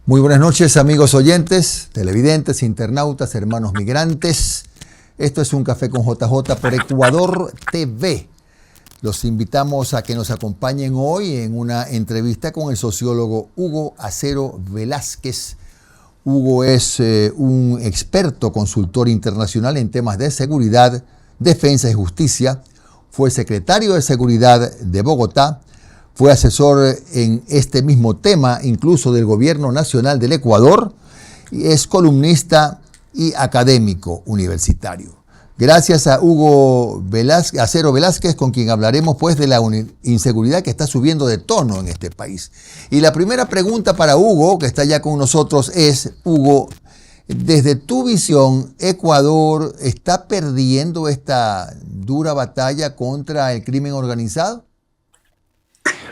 Muy buenas noches, amigos oyentes, televidentes, internautas, hermanos migrantes. Esto es Un Café con JJ por Ecuador TV. Los invitamos a que nos acompañen hoy en una entrevista con el sociólogo Hugo Acero Velázquez. Hugo es un experto consultor internacional en temas de seguridad, defensa y justicia. Fue secretario de Seguridad de Bogotá. Fue asesor en este mismo tema, incluso del Gobierno Nacional del Ecuador, y es columnista y académico universitario. Gracias a Hugo Acero Velázquez, con quien hablaremos pues de la inseguridad que está subiendo de tono en este país. Y la primera pregunta para Hugo, que está ya con nosotros, es: Hugo, desde tu visión, ¿Ecuador está perdiendo esta dura batalla contra el crimen organizado?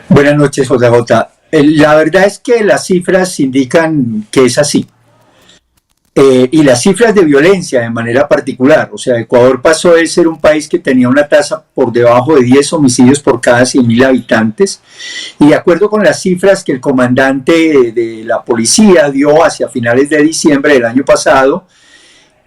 Buenas noches, JJ. La verdad es que las cifras indican que es así. Y las cifras de violencia de manera particular. O sea, Ecuador pasó de ser un país que tenía una tasa por debajo de 10 homicidios por cada 100.000 habitantes. Y de acuerdo con las cifras que el comandante de la policía dio hacia finales de diciembre del año pasado,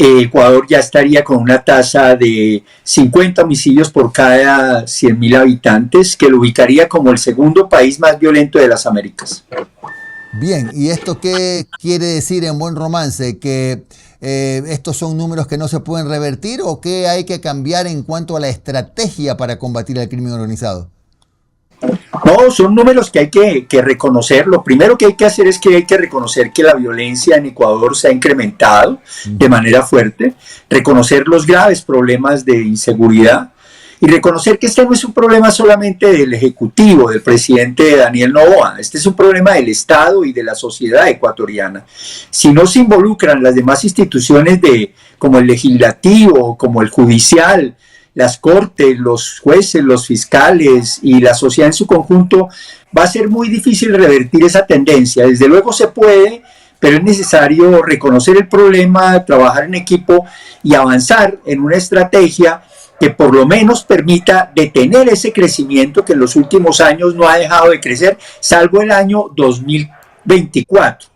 Ecuador ya estaría con una tasa de 50 homicidios por cada 100.000 habitantes, que lo ubicaría como el segundo país más violento de las Américas. Bien, ¿y esto qué quiere decir en buen romance? ¿Que estos son números que no se pueden revertir o qué hay que cambiar en cuanto a la estrategia para combatir el crimen organizado? No, son números que hay que reconocer. Lo primero que hay que hacer es que hay que reconocer que la violencia en Ecuador se ha incrementado de manera fuerte, reconocer los graves problemas de inseguridad y reconocer que este no es un problema solamente del Ejecutivo, del presidente Daniel Noboa. Este es un problema del Estado y de la sociedad ecuatoriana. Si no se involucran las demás instituciones como el legislativo, como el judicial, las cortes, los jueces, los fiscales y la sociedad en su conjunto, va a ser muy difícil revertir esa tendencia. Desde luego se puede, pero es necesario reconocer el problema, trabajar en equipo y avanzar en una estrategia que por lo menos permita detener ese crecimiento que en los últimos años no ha dejado de crecer, salvo el año 2024.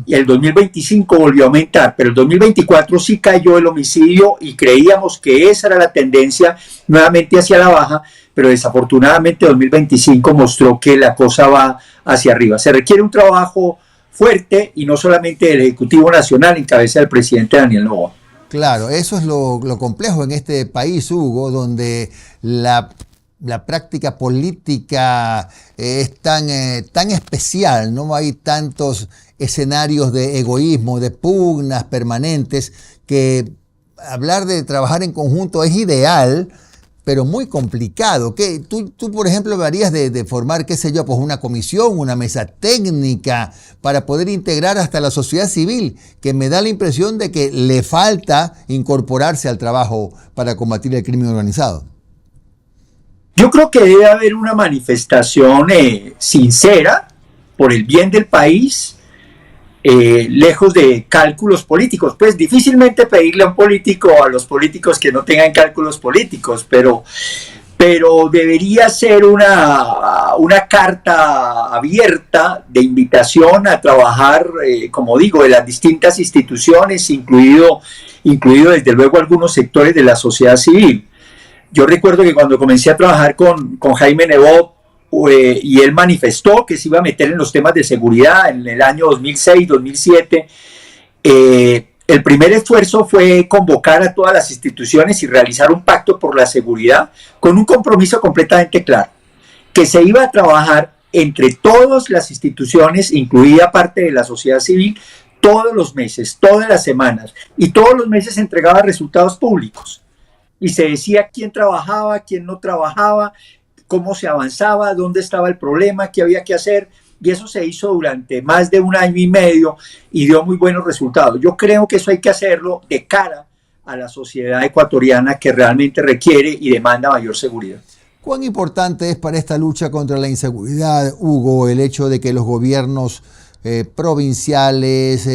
Y el 2025 volvió a aumentar, pero el 2024 sí cayó el homicidio y creíamos que esa era la tendencia nuevamente hacia la baja, pero desafortunadamente 2025 mostró que la cosa va hacia arriba. Se requiere un trabajo fuerte y no solamente del Ejecutivo Nacional en cabeza del presidente Daniel Noboa. Claro, eso es lo complejo en este país, Hugo, donde la práctica política es tan especial, no hay tantos escenarios de egoísmo, de pugnas permanentes, que hablar de trabajar en conjunto es ideal, pero muy complicado. ¿Qué? Tú, por ejemplo, hablarías de formar, qué sé yo, pues una comisión, una mesa técnica para poder integrar hasta la sociedad civil, que me da la impresión de que le falta incorporarse al trabajo para combatir el crimen organizado. Yo creo que debe haber una manifestación sincera por el bien del país, lejos de cálculos políticos. Pues difícilmente pedirle a los políticos que no tengan cálculos políticos, pero debería ser una carta abierta de invitación a trabajar, como digo, de las distintas instituciones, incluido desde luego algunos sectores de la sociedad civil. Yo recuerdo que cuando comencé a trabajar con Jaime Nebot, y él manifestó que se iba a meter en los temas de seguridad en el año 2006, 2007, el primer esfuerzo fue convocar a todas las instituciones y realizar un pacto por la seguridad con un compromiso completamente claro, que se iba a trabajar entre todas las instituciones, incluida parte de la sociedad civil, todos los meses, todas las semanas, y todos los meses se entregaba resultados públicos. Y se decía quién trabajaba, quién no trabajaba, cómo se avanzaba, dónde estaba el problema, qué había que hacer, y eso se hizo durante más de 1 año y medio y dio muy buenos resultados. Yo creo que eso hay que hacerlo de cara a la sociedad ecuatoriana, que realmente requiere y demanda mayor seguridad. ¿Cuán importante es para esta lucha contra la inseguridad, Hugo, el hecho de que los gobiernos provinciales,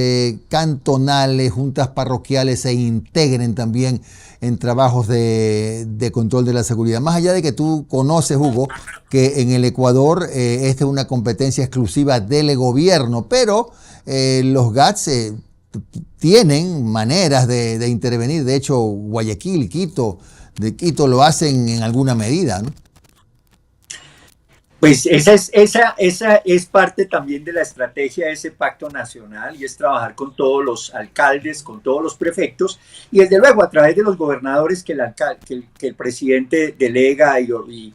cantonales, juntas parroquiales se integren también en trabajos de control de la seguridad. Más allá de que tú conoces, Hugo, que en el Ecuador esta es una competencia exclusiva del gobierno, pero los GATS tienen maneras de intervenir. De hecho, Guayaquil, Quito lo hacen en alguna medida, ¿no? Pues esa es parte también de la estrategia de ese pacto nacional, y es trabajar con todos los alcaldes, con todos los prefectos, y desde luego a través de los gobernadores que el presidente delega y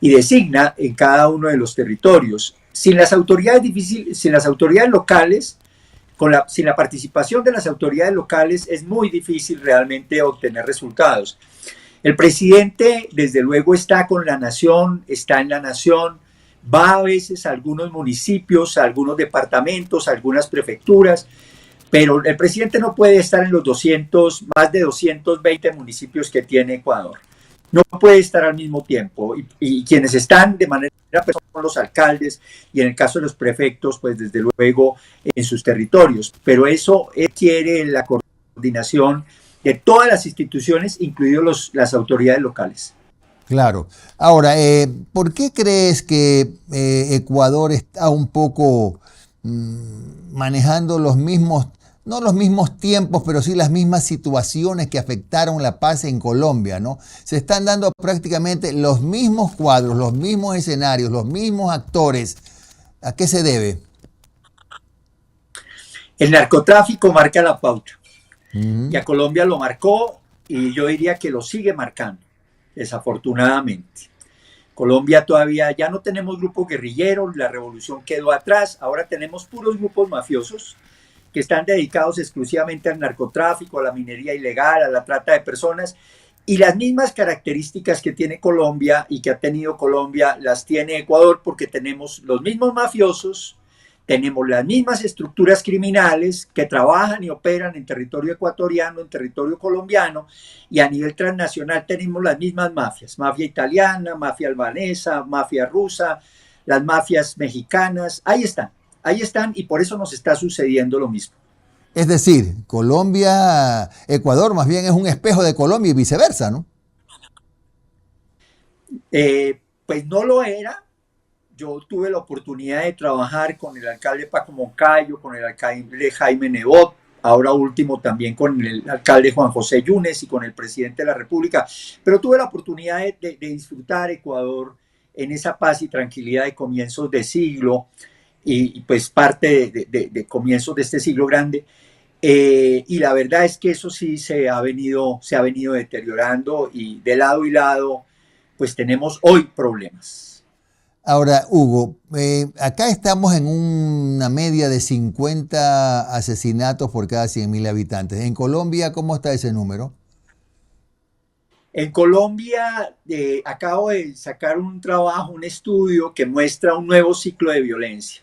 designa en cada uno de los territorios. Sin las autoridades locales, sin la participación de las autoridades locales, es muy difícil realmente obtener resultados. El presidente, desde luego, está con la nación, está en la nación, va a veces a algunos municipios, a algunos departamentos, a algunas prefecturas, pero el presidente no puede estar en los más de 220 municipios que tiene Ecuador. No puede estar al mismo tiempo, y quienes están de manera personal son los alcaldes, y en el caso de los prefectos, pues desde luego en sus territorios, pero eso requiere la coordinación de todas las instituciones, incluidos las autoridades locales. Claro. Ahora, ¿por qué crees que Ecuador está un poco manejando los mismos, no los mismos tiempos, pero sí las mismas situaciones que afectaron la paz en Colombia, ¿no? Se están dando prácticamente los mismos cuadros, los mismos escenarios, los mismos actores. ¿A qué se debe? El narcotráfico marca la pauta. Y a Colombia lo marcó, y yo diría que lo sigue marcando, desafortunadamente. Colombia todavía ya no tenemos grupos guerrilleros, la revolución quedó atrás, ahora tenemos puros grupos mafiosos que están dedicados exclusivamente al narcotráfico, a la minería ilegal, a la trata de personas, y las mismas características que tiene Colombia y que ha tenido Colombia las tiene Ecuador, porque tenemos los mismos mafiosos, tenemos las mismas estructuras criminales que trabajan y operan en territorio ecuatoriano, en territorio colombiano, y a nivel transnacional tenemos las mismas mafias, mafia italiana, mafia albanesa, mafia rusa, las mafias mexicanas, ahí están, y por eso nos está sucediendo lo mismo. Es decir, Ecuador más bien es un espejo de Colombia y viceversa, ¿no? Pues no lo era. Yo tuve la oportunidad de trabajar con el alcalde Paco Moncayo, con el alcalde Jaime Nebot, ahora último también con el alcalde Juan José Yunes y con el presidente de la República, pero tuve la oportunidad de disfrutar Ecuador en esa paz y tranquilidad de comienzos de siglo, y pues parte de comienzos de este siglo grande, y la verdad es que eso sí se ha venido deteriorando, y de lado y lado pues tenemos hoy problemas. Ahora, Hugo, acá estamos en una media de 50 asesinatos por cada 100.000 habitantes. En Colombia, ¿cómo está ese número? En Colombia acabo de sacar un estudio que muestra un nuevo ciclo de violencia.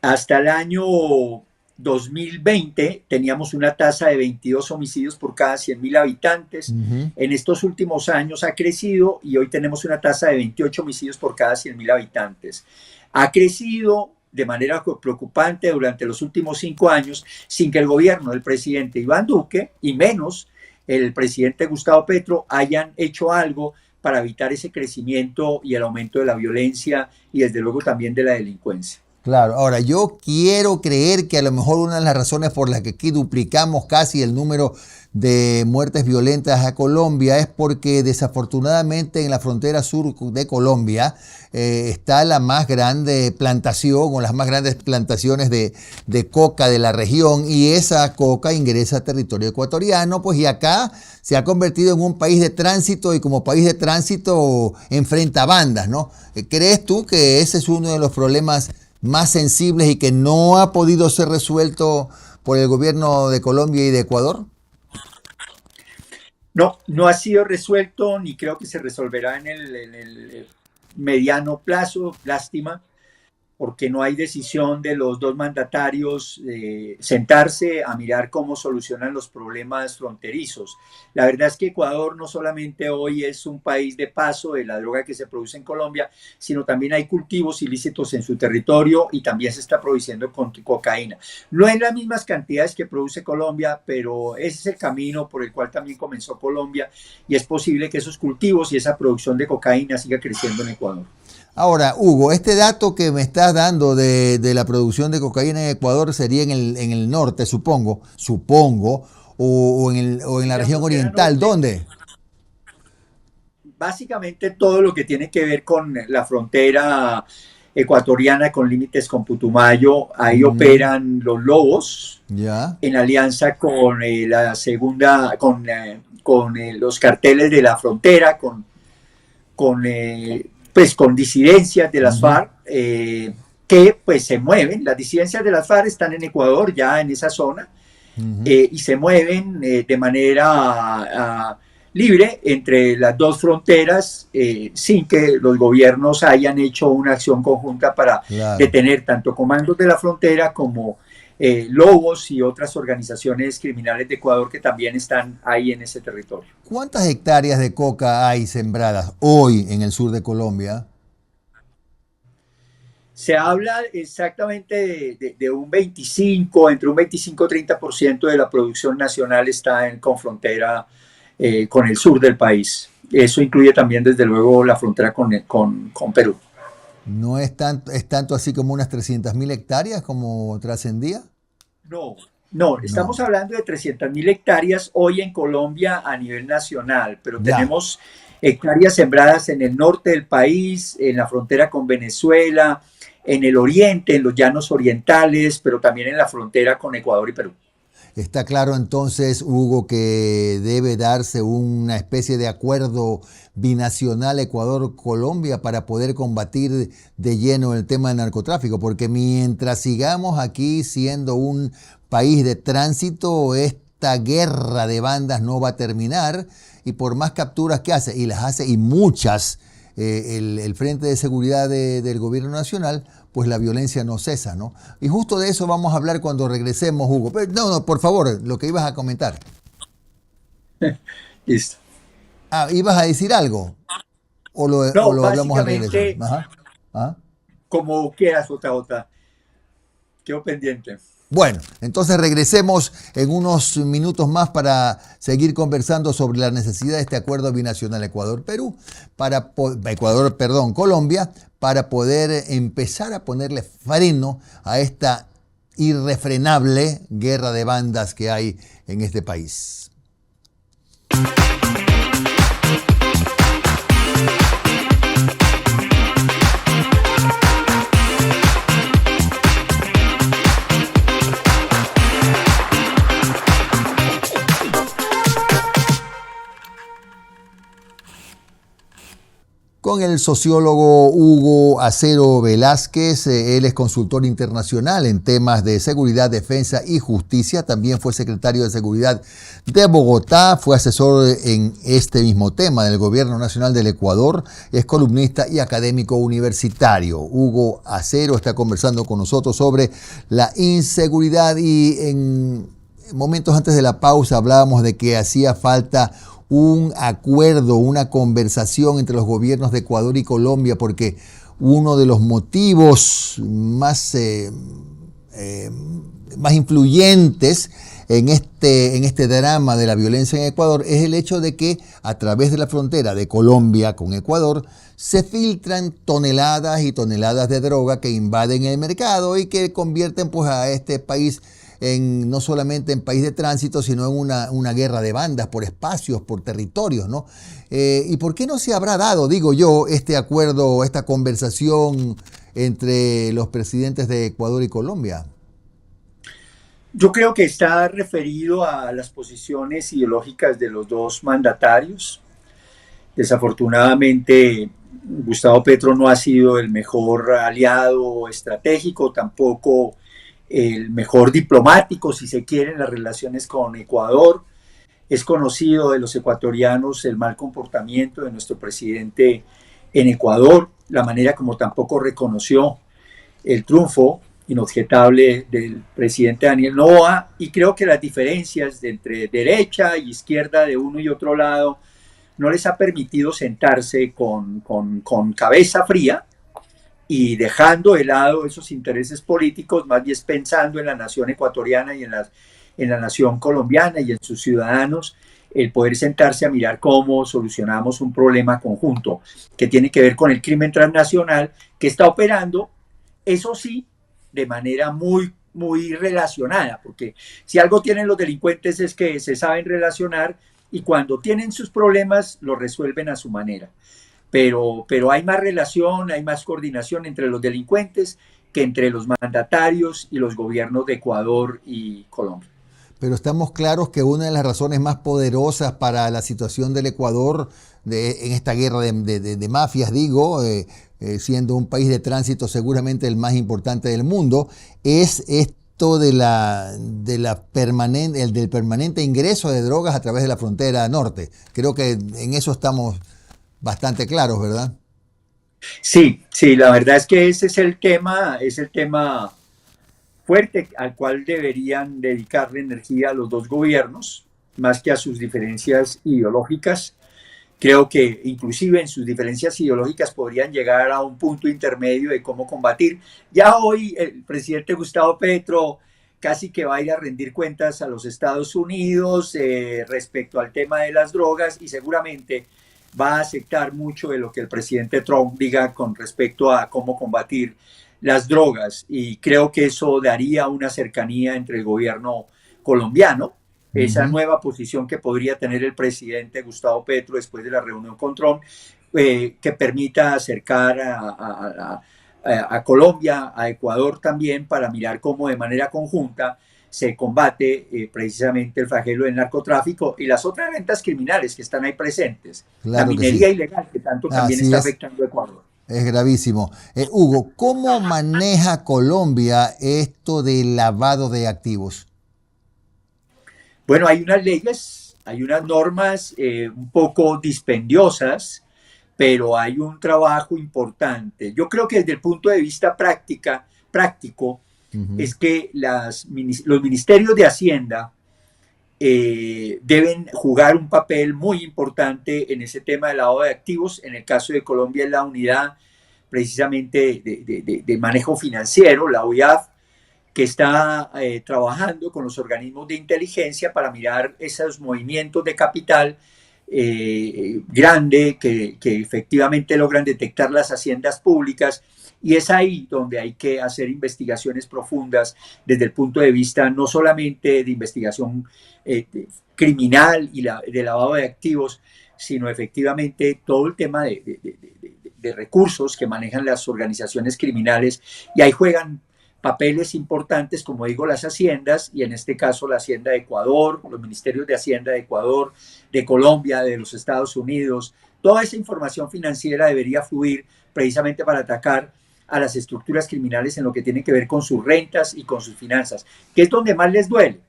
Hasta el año 2020 teníamos una tasa de 22 homicidios por cada 100.000 habitantes. En estos últimos años ha crecido, y hoy tenemos una tasa de 28 homicidios por cada 100.000 habitantes. Ha crecido de manera preocupante durante los últimos 5 años, sin que el gobierno del presidente Iván Duque, y menos el presidente Gustavo Petro, hayan hecho algo para evitar ese crecimiento y el aumento de la violencia, y desde luego también de la delincuencia. Claro, ahora yo quiero creer que a lo mejor una de las razones por las que aquí duplicamos casi el número de muertes violentas a Colombia es porque desafortunadamente en la frontera sur de Colombia está la más grande plantación o las más grandes plantaciones de coca de la región, y esa coca ingresa a territorio ecuatoriano, pues, y acá se ha convertido en un país de tránsito, y como país de tránsito enfrenta bandas, ¿no? ¿Crees tú que ese es uno de los problemas más sensibles y que no ha podido ser resuelto por el gobierno de Colombia y de Ecuador? No ha sido resuelto, ni creo que se resolverá en el mediano plazo, lástima, porque no hay decisión de los dos mandatarios sentarse a mirar cómo solucionan los problemas fronterizos. La verdad es que Ecuador no solamente hoy es un país de paso de la droga que se produce en Colombia, sino también hay cultivos ilícitos en su territorio y también se está produciendo con cocaína. No en las mismas cantidades que produce Colombia, pero ese es el camino por el cual también comenzó Colombia y es posible que esos cultivos y esa producción de cocaína siga creciendo en Ecuador. Ahora, Hugo, este dato que me estás dando de la producción de cocaína en Ecuador sería en el norte, supongo, o en la En la región frontera oriental. norte, ¿Dónde? básicamente todo lo que tiene que ver con la frontera ecuatoriana con límites con Putumayo, ahí Mm, operan los Lobos ya. en alianza con la segunda, con los carteles de la frontera, pues, con disidencias de las Ujú, FARC que pues se mueven. Las disidencias de las FARC están en Ecuador, ya en esa zona, ujú. y se mueven de manera libre entre las dos fronteras sin que los gobiernos hayan hecho una acción conjunta para Claro. detener tanto comandos de la frontera como Lobos y otras organizaciones criminales de Ecuador que también están ahí en ese territorio. ¿Cuántas hectáreas de coca hay sembradas hoy en el sur de Colombia? Se habla exactamente de un 25, entre un 25 y 30% de la producción nacional está con frontera con el sur del país. Eso incluye también, desde luego, la frontera con Perú. ¿No es tanto así como unas 300.000 hectáreas como trascendía? No, no, estamos No. hablando de 300.000 hectáreas hoy en Colombia a nivel nacional, pero Ya. tenemos hectáreas sembradas en el norte del país, en la frontera con Venezuela, en el oriente, en los llanos orientales, pero también en la frontera con Ecuador y Perú. Está claro entonces, Hugo, que debe darse una especie de acuerdo binacional Ecuador-Colombia para poder combatir de lleno el tema del narcotráfico, porque mientras sigamos aquí siendo un país de tránsito, esta guerra de bandas no va a terminar y por más capturas que hace, y las hace y muchas, el Frente de Seguridad del Gobierno Nacional, pues la violencia no cesa, ¿no? Y justo de eso vamos a hablar cuando regresemos, Hugo. Pero, no, por favor, lo que ibas a comentar. Listo. Ah, ¿ibas a decir algo? O No, lo hablamos al regreso? básicamente, Ajá. ¿Ah? como quieras, JJ. Quedo pendiente. Bueno, entonces regresemos en unos minutos más para seguir conversando sobre la necesidad de este acuerdo binacional Ecuador-Perú, Colombia, para poder empezar a ponerle freno a esta irrefrenable guerra de bandas que hay en este país. Con el sociólogo Hugo Acero Velázquez, él es consultor internacional en temas de seguridad, defensa y justicia. También fue secretario de Seguridad de Bogotá, fue asesor en este mismo tema del Gobierno Nacional del Ecuador, es columnista y académico universitario. Hugo Acero está conversando con nosotros sobre la inseguridad y en momentos antes de la pausa hablábamos de que hacía falta un acuerdo, una conversación entre los gobiernos de Ecuador y Colombia, porque uno de los motivos más influyentes en este drama de la violencia en Ecuador es el hecho de que a través de la frontera de Colombia con Ecuador se filtran toneladas y toneladas de droga que invaden el mercado y que convierten pues a este país no solamente en país de tránsito, sino en una guerra de bandas por espacios, por territorios, ¿no? ¿Y por qué no se habrá dado, digo yo, este acuerdo, esta conversación entre los presidentes de Ecuador y Colombia? Yo creo que está referido a las posiciones ideológicas de los dos mandatarios. Desafortunadamente, Gustavo Petro no ha sido el mejor aliado estratégico, tampoco el mejor diplomático, si se quiere, en las relaciones con Ecuador. Es conocido de los ecuatorianos el mal comportamiento de nuestro presidente en Ecuador, la manera como tampoco reconoció el triunfo inobjetable del presidente Daniel Noboa, y creo que las diferencias entre derecha y izquierda de uno y otro lado no les ha permitido sentarse con cabeza fría y dejando de lado esos intereses políticos, más bien pensando en la nación ecuatoriana y en la nación colombiana y en sus ciudadanos, el poder sentarse a mirar cómo solucionamos un problema conjunto que tiene que ver con el crimen transnacional que está operando, eso sí, de manera muy relacionada, porque si algo tienen los delincuentes es que se saben relacionar y cuando tienen sus problemas los resuelven a su manera. Pero hay más relación, hay más coordinación entre los delincuentes que entre los mandatarios y los gobiernos de Ecuador y Colombia. Pero estamos claros que una de las razones más poderosas para la situación del Ecuador en esta guerra de mafias, digo, siendo un país de tránsito seguramente el más importante del mundo, es esto del permanente ingreso de drogas a través de la frontera norte. Creo que en eso estamos bastante claros, ¿verdad? Sí, sí, la verdad es que ese es el tema fuerte al cual deberían dedicarle energía a los dos gobiernos, más que a sus diferencias ideológicas. Creo que inclusive en sus diferencias ideológicas podrían llegar a un punto intermedio de cómo combatir. Ya hoy el presidente Gustavo Petro casi que va a ir a rendir cuentas a los Estados Unidos respecto al tema de las drogas y seguramente va a aceptar mucho de lo que el presidente Trump diga con respecto a cómo combatir las drogas y creo que eso daría una cercanía entre el gobierno colombiano, esa nueva posición que podría tener el presidente Gustavo Petro después de la reunión con Trump, que permita acercar a Colombia, a Ecuador también, para mirar cómo de manera conjunta se combate precisamente el flagelo del narcotráfico y las otras rentas criminales que están ahí presentes. Claro la que minería sí. ilegal que tanto también Así está es. afectando a Ecuador. Es gravísimo. Hugo, ¿cómo maneja Colombia esto del lavado de activos? Bueno, hay unas leyes, hay unas normas un poco dispendiosas, pero hay un trabajo importante. Yo creo que desde el punto de vista práctico, Ujú. es que los ministerios de Hacienda deben jugar un papel muy importante en ese tema de lavado de activos. En el caso de Colombia es la unidad precisamente de manejo financiero, la UIAF, que está trabajando con los organismos de inteligencia para mirar esos movimientos de capital grande que efectivamente logran detectar las haciendas públicas y es ahí donde hay que hacer investigaciones profundas desde el punto de vista no solamente de investigación criminal y de lavado de activos, sino efectivamente todo el tema de recursos que manejan las organizaciones criminales y ahí juegan papeles importantes, como digo, las haciendas, y en este caso la Hacienda de Ecuador, los ministerios de Hacienda de Ecuador, de Colombia, de los Estados Unidos. Toda esa información financiera debería fluir precisamente para atacar a las estructuras criminales en lo que tiene que ver con sus rentas y con sus finanzas, que es donde más les duele.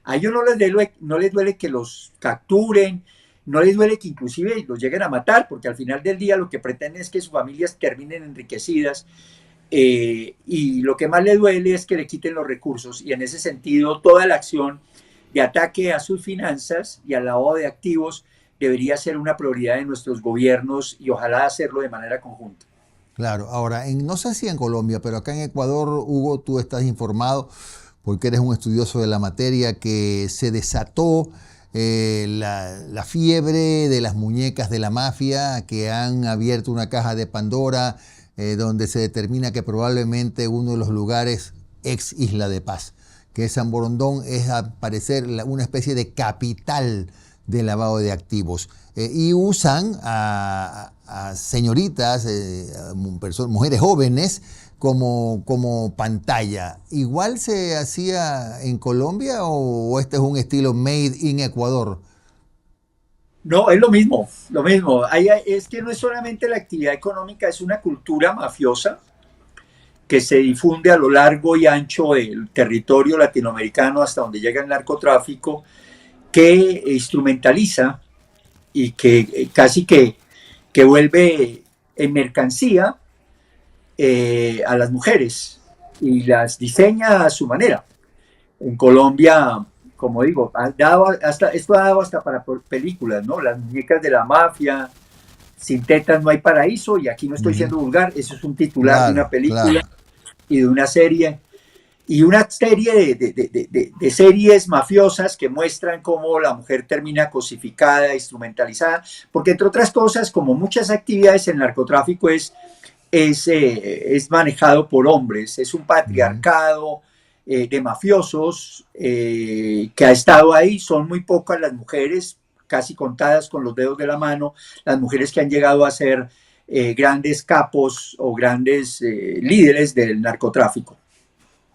A ellos no les duele que los capturen, no les duele que inclusive los lleguen a matar, porque al final del día lo que pretenden es que sus familias terminen enriquecidas, y lo que más le duele es que le quiten los recursos y en ese sentido toda la acción de ataque a sus finanzas y al lavado de activos debería ser una prioridad de nuestros gobiernos y ojalá hacerlo de manera conjunta. Claro, ahora, no sé si en Colombia, pero acá en Ecuador, Hugo, tú estás informado porque eres un estudioso de la materia, que se desató la fiebre de las muñecas de la mafia, que han abierto una caja de Pandora donde se determina que probablemente uno de los lugares ex Isla de Paz, que es San Borondón, es al parecer una especie de capital de lavado de activos. Y usan a señoritas, mujeres jóvenes, como pantalla. ¿Igual se hacía en Colombia o este es un estilo made in Ecuador? No, es lo mismo, lo mismo. Es que no es solamente la actividad económica, es una cultura mafiosa que se difunde a lo largo y ancho del territorio latinoamericano hasta donde llega el narcotráfico, que instrumentaliza y que casi que vuelve en mercancía a las mujeres. y las diseña a su manera. En Colombia, como digo, esto ha dado hasta para películas, ¿no? Las muñecas de la mafia, sin tetas no hay paraíso, y aquí no estoy siendo vulgar, eso es un titular de una Claro, película claro. y de una serie, y una serie de series mafiosas que muestran cómo la mujer termina cosificada, instrumentalizada, porque entre otras cosas, como muchas actividades, el narcotráfico es manejado por hombres, es un Ujú. patriarcado de mafiosos que ha estado ahí. Son muy pocas las mujeres, casi contadas con los dedos de la mano, las mujeres que han llegado a ser grandes capos o grandes líderes del narcotráfico.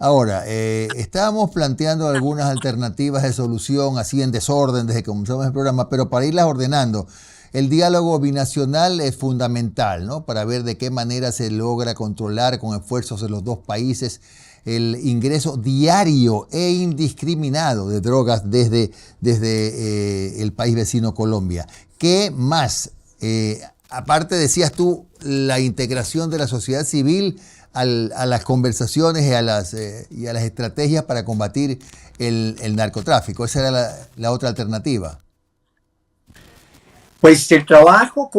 Ahora, estábamos planteando algunas alternativas de solución así en desorden desde que comenzamos el programa, pero para irlas ordenando, el diálogo binacional es fundamental, ¿no? Para ver de qué manera se logra controlar con esfuerzos de los dos países el ingreso diario e indiscriminado de drogas desde el país vecino Colombia. ¿Qué más? Aparte, decías tú, la integración de la sociedad civil a las conversaciones y a las estrategias para combatir el narcotráfico. Esa era la otra alternativa. Pues el trabajo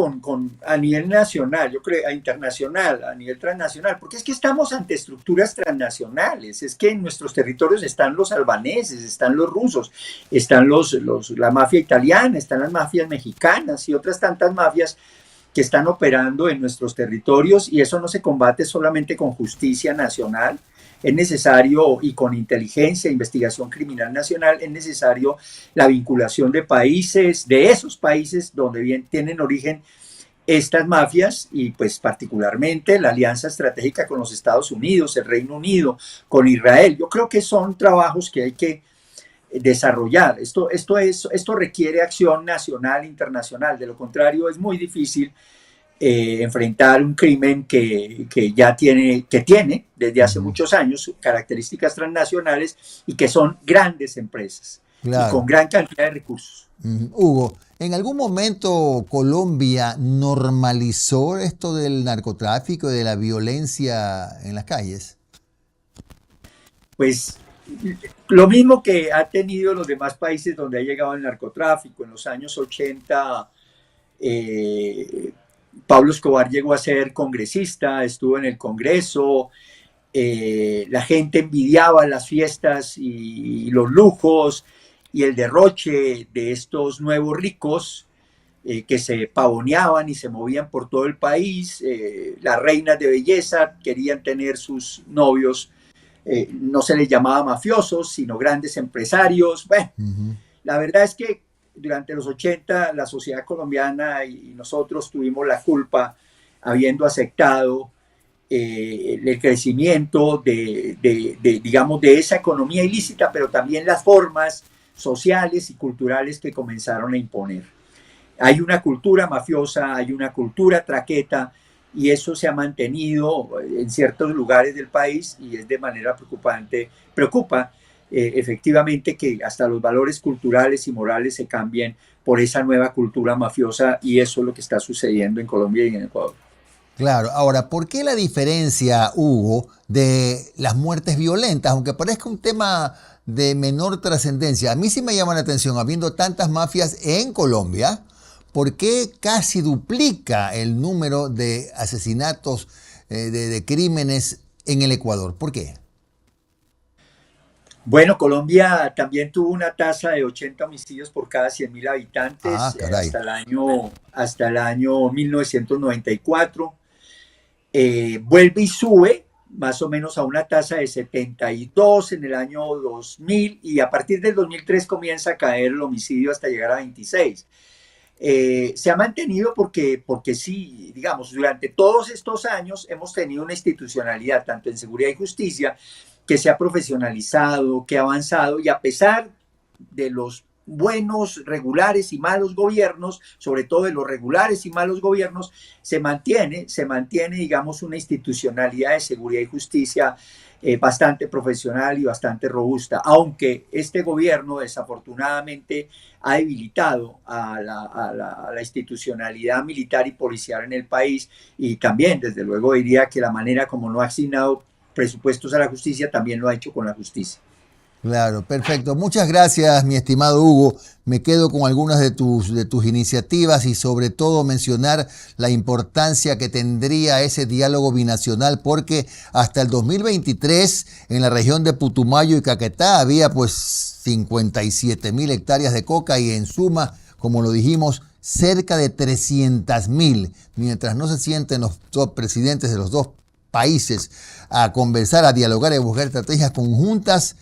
a nivel nacional, yo creo, a internacional, a nivel transnacional, porque es que estamos ante estructuras transnacionales, es que en nuestros territorios están los albaneses, están los rusos, están la mafia italiana, están las mafias mexicanas y otras tantas mafias que están operando en nuestros territorios, y eso no se combate solamente con justicia nacional. Es necesario, y con inteligencia, investigación criminal nacional, es necesario la vinculación de países, de esos países donde bien tienen origen estas mafias, y pues particularmente la alianza estratégica con los Estados Unidos, el Reino Unido, con Israel. Yo creo que son trabajos que hay que desarrollar. Esto requiere acción nacional, internacional. De lo contrario, es muy difícil enfrentar un crimen que tiene desde hace Ujú. muchos años características transnacionales y que son grandes empresas y con Claro. gran cantidad de recursos. Hugo, ¿en algún momento Colombia normalizó esto del narcotráfico y de la violencia en las calles? Pues lo mismo que ha tenido los demás países donde ha llegado el narcotráfico. En los años 80, eh, Pablo Escobar llegó a ser congresista, estuvo en el Congreso, la gente envidiaba las fiestas y los lujos y el derroche de estos nuevos ricos que se pavoneaban y se movían por todo el país. Las reinas de belleza querían tener sus novios, no se les llamaba mafiosos, sino grandes empresarios. Bueno, Ujú. la verdad es que durante los 80 la sociedad colombiana y nosotros tuvimos la culpa, habiendo aceptado el crecimiento digamos, de esa economía ilícita, pero también las formas sociales y culturales que comenzaron a imponer. Hay una cultura mafiosa, hay una cultura traqueta, y eso se ha mantenido en ciertos lugares del país, y es de manera preocupante, preocupa efectivamente que hasta los valores culturales y morales se cambien por esa nueva cultura mafiosa, y eso es lo que está sucediendo en Colombia y en Ecuador. Claro, ahora, ¿por qué la diferencia, Hugo, de las muertes violentas? Aunque parezca un tema de menor trascendencia, a mí sí me llama la atención, habiendo tantas mafias en Colombia, ¿por qué casi duplica el número de asesinatos, de crímenes en el Ecuador? ¿Por qué? Bueno, Colombia también tuvo una tasa de 80 homicidios por cada 100.000 Ah, habitantes caray. hasta el año 1994. Vuelve y sube más o menos a una tasa de 72 en el año 2000, y a partir del 2003 comienza a caer el homicidio hasta llegar a 26. Se ha mantenido porque sí, digamos, durante todos estos años hemos tenido una institucionalidad, tanto en seguridad y justicia, que se ha profesionalizado, que ha avanzado, y a pesar de los buenos, regulares y malos gobiernos, sobre todo de los regulares y malos gobiernos, se mantiene, digamos, una institucionalidad de seguridad y justicia bastante profesional y bastante robusta, aunque este gobierno desafortunadamente ha debilitado a la institucionalidad militar y policial en el país, y también, desde luego, diría que la manera como no ha asignado presupuestos a la justicia, también lo ha hecho con la justicia. Claro, perfecto. Muchas gracias, mi estimado Hugo. Me quedo con algunas de tus iniciativas y sobre todo mencionar la importancia que tendría ese diálogo binacional, porque hasta el 2023 en la región de Putumayo y Caquetá había pues 57.000 hectáreas de coca y en suma, como lo dijimos, cerca de 300.000. Mientras no se sienten los dos presidentes de los dos países a conversar, a dialogar y a buscar estrategias conjuntas,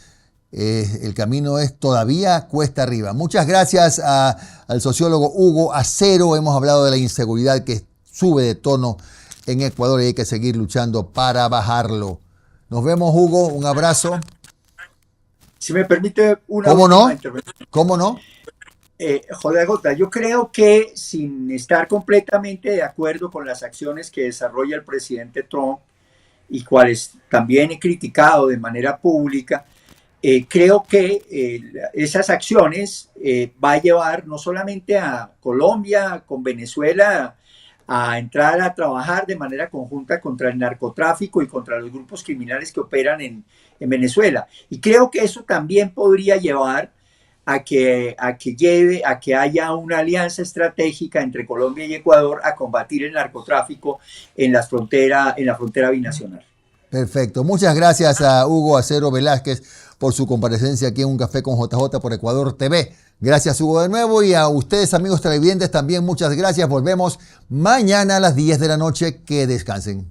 el camino es todavía cuesta arriba. Muchas gracias al sociólogo Hugo Acero. Hemos hablado de la inseguridad que sube de tono en Ecuador y hay que seguir luchando para bajarlo. Nos vemos, Hugo. Un abrazo. Si me permite una ¿Cómo no? intervención. ¿Cómo no? JJ, yo creo que sin estar completamente de acuerdo con las acciones que desarrolla el presidente Trump y cuales también he criticado de manera pública, creo que esas acciones va a llevar no solamente a Colombia con Venezuela a entrar a trabajar de manera conjunta contra el narcotráfico y contra los grupos criminales que operan en Venezuela. Y creo que eso también podría llevar a que haya una alianza estratégica entre Colombia y Ecuador a combatir el narcotráfico en la frontera binacional. Perfecto. Muchas gracias a Hugo Acero Velázquez por su comparecencia aquí en Un Café con JJ por Ecuador TV. Gracias, Hugo, de nuevo. Y a ustedes, amigos televidentes, también muchas gracias. Volvemos mañana a las 10 de la noche. Que descansen.